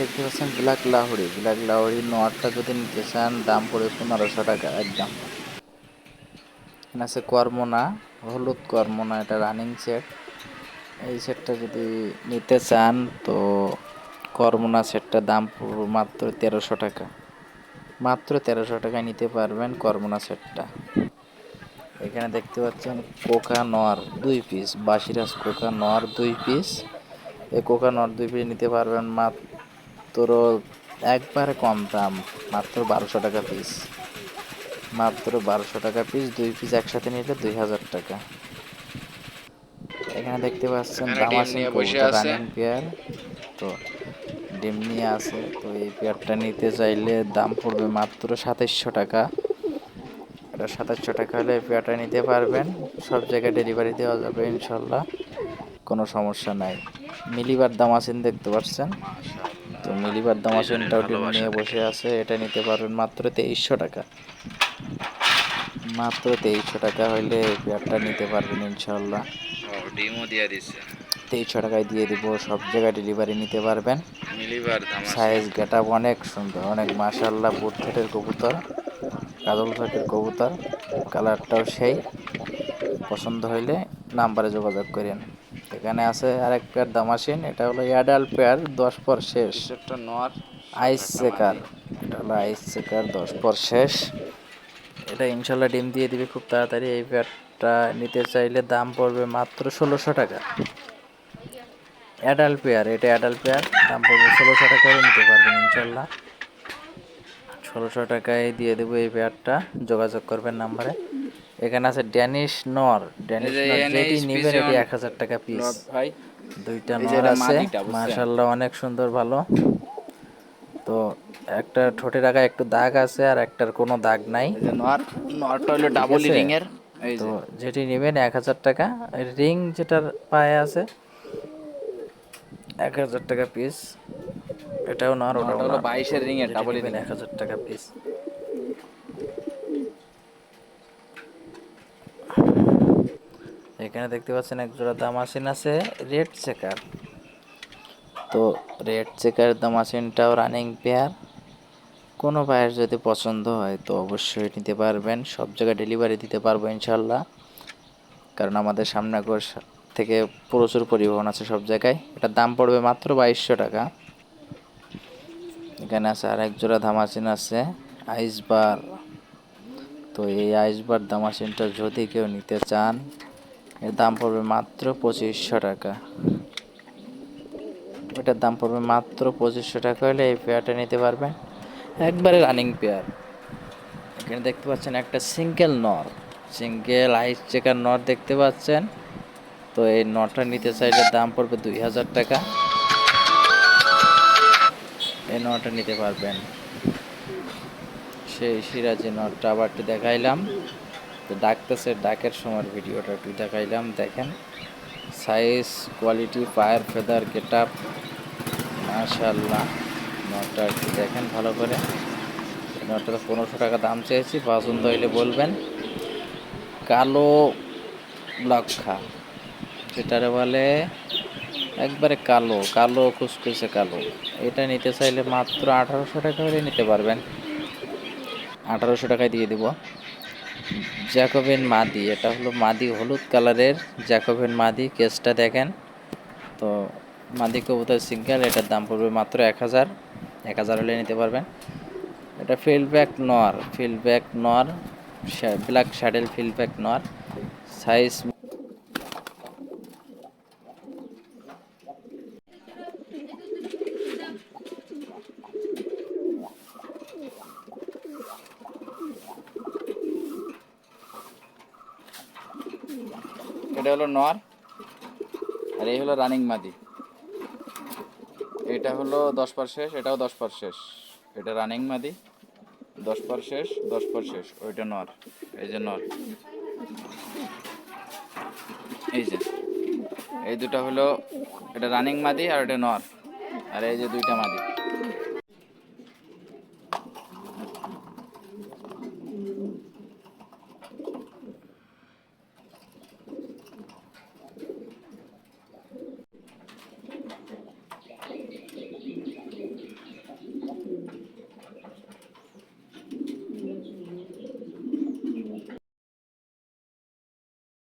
দেখতে পাচ্ছেন black Lahori. Black Lahori নোয়ারটা যদি নিতে চান দাম পড়ে 1500 টাকা একদম। এখানে আছে কর্মনা, হলুদ কর্মনা, এটা রানিং সেট। এই সেটটা যদি নিতে চান তো কর্মনা সেটটার দাম পড়বে মাত্র 1300 টাকা। মাত্র 1300 টাকায় নিতে পারবেন কর্মনা সেটটা। এখানে দেখতে পাচ্ছেন কোকা নর 2 পিস, বাসিরাজ কোকা নর 2 পিস। এই কোকা নর 2 পিস নিতে পারবেন মাত্র একবারে কম দাম, মাত্র 1200 টাকা পিস। মাত্র 1200 টাকা পিস, 2 পিস একসাথে নিলে 2000 টাকা। এখানে দেখতে পাচ্ছেন এখানে ডিম দামাসিন নিয়ে বসে কবুতর আছে। Running pair. তো ডিম নিয়ে আছে, তো এই পেয়ারটা নিতে চাইলে দাম পড়বে মাত্র 2700 টাকা। এটা 2700 টাকা হলে এই পেয়ারটা নিতে পারবেন। সব জায়গায় ডেলিভারি দেওয়া যাবে ইনশাল্লাহ, কোনো সমস্যা নাই। মিলিবার দামাসিন দেখতে পাচ্ছেন, তো মাশাআল্লাহ, মিলিবার দুইজনের দামাসিনটাও ডিম ভালোবাসা নিয়ে বসে দেখেন। আছে। এটা নিতে পারবেন মাত্র 2300 টাকা। মাত্র 2300 টাকা হইলে এই পেয়ারটা নিতে পারবেন ইনশাল্লাহ। ও ডিমও দিয়ে দিছে। 2300 টাকায় দিয়ে দিব, সব জায়গায় ডেলিভারি নিতে পারবেন। মিলিবার ধামাসিন। সাইজ গেট আপ অনেক সুন্দর, অনেক মাশাআল্লাহ। বুট থেটের কবুতর, কাজল চকের কবুতর, কালারটাও সেই। পছন্দ হইলে নাম্বারে যোগাযোগ করেন। এখানে আছে আরেক পেয়ার দামাসিন, এটা হলো অ্যাডাল্ট পেয়ার, 10 পর শেষ। পিছেরটা নর, আইস সামনেরটা চেকার, মাদি। এটা হলো আইস চেকার, 10 পর শেষ। এটা ইনশাল্লাহ ডিম দিয়ে দিবে খুব তাড়াতাড়ি। এই পেয়ারটা নিতে চাইলে দাম পড়বে মাত্র 1600 টাকা। অ্যাডাল্ট পেয়ার, এটা অ্যাডাল্ট পেয়ার, দাম পড়বে 1600 টাকা করে নিতে পারবেন ইনশাল্লাহ। 1600 টাকায় দিয়ে দেবো এই পেয়ারটা, যোগাযোগ করবেন নাম্বারে। এখানে আছে ড্যানিশ নর। এই ড্যানিশ যে নর যেটি এনএইচ নেবেন এটি পিজন 1000 টাকা পিস। নট ভাই। দুইটা এই যে নর এটা আছে, মাদিটা বুঝছেন। মাশাআল্লাহ অনেক সুন্দর, ভালো। তো একটা ঠোঁটের আগায় একটু দাগ আছে, আর একটার কোনো দাগ নাই, এই যে নর, নরটা হলো ঠিক ডাবল আছে। রিং এর। এই তো যে যেটি নেবেন 1000 টাকা। রিং যেটার পায়ে আছে 1000 টাকা পিস। এটাও নর, ওটাও নরটা হলো নর। 22-এর রিং এর, যেটি ডাবল নেবেন রিং এর। 1000 টাকা পিস। এখানে দেখতে পাচ্ছেন এক জোড়া দামাসিন আছে, রেড চেকার। তো রেড চেকার দামাসিনটাও রানিং পেয়ার। কোনো ভাইয়ের যদি পছন্দ হয় তো অবশ্যই নিতে পারবেন, সব জায়গায় ডেলিভারি দিতে পারবো ইনশাল্লাহ। কারণ আমাদের সামনাগর থেকে প্রচুর পরিবহন আছে সব জায়গায়। এটার দাম পড়বে মাত্র 2200 টাকা। এখানে আছে আর এক জোড়া দামাসিন আছে, আইসবার। তো এই আইসবার দামাসিনটা যদি কেউ নিতে চান, এর দাম পড়বে মাত্র 2500 টাকা। এটার দাম পড়বে মাত্র 2500 টাকা হলে এই পেয়ারটা নিতে পারবেন, একবারে রানিং পেয়ার। এখানে দেখতে পাচ্ছেন একটা সিঙ্গেল নর, সিঙ্গেল আইস চেকার নর দেখতে পাচ্ছেন। তো এই নটটা নিতে চাইলে দাম পড়বে 2000 টাকা। এই নটটা নিতে পারবেন। সেই সিরাজি নটটা আবার একটু দেখাইলাম, তো ডাকতেছে, ডাকের সময় ভিডিওটা একটু দেখাইলাম, দেখেন সাইজ, কোয়ালিটি, পায়ের ফেদার, গেট আপ, মাশাআল্লাহ। নটটা একটু দেখেন ভালো করে। নটটা তো 1500 টাকা দাম চেয়েছি, পছন্দ হইলে বলবেন। কালো লক্ষা, যেটারে বলে একবারে কালো কালো কুচকুচে কালো, এটা নিতে চাইলে মাত্র 1800 টাকা হলে নিতে পারবেন। 1800 টাকায় দিয়ে দিব। জ্যাকোবিন মাদি, এটা হলো মাদি, হলুদ কালারের জ্যাকোবিন মাদি, কেসটা দেখেন। তো মাদি কবুতর সিঙ্গেল, এটার দাম পড়বে মাত্র 1000। 1000 হলে নিতে পারবেন। এটা ফিল্ডব্যাক নর, ফিল্ডব্যাক নর, ব্ল্যাক শ্যাডেল ফিল্ডব্যাক নর, সাইজ। এটা হলো নর, আর এই হলো রানিং মাদি। এটা হলো 10 পার শেষ, এটাও 10 পার শেষ। এটা রানিং মাদি, 10 পার শেষ, 10 পার শেষ। ওইটা নর, এই যে নর। এই যে এই দুটো হলো, এটা রানিং মাদি আর এটা নর, আর এই যে দুইটা মাদি।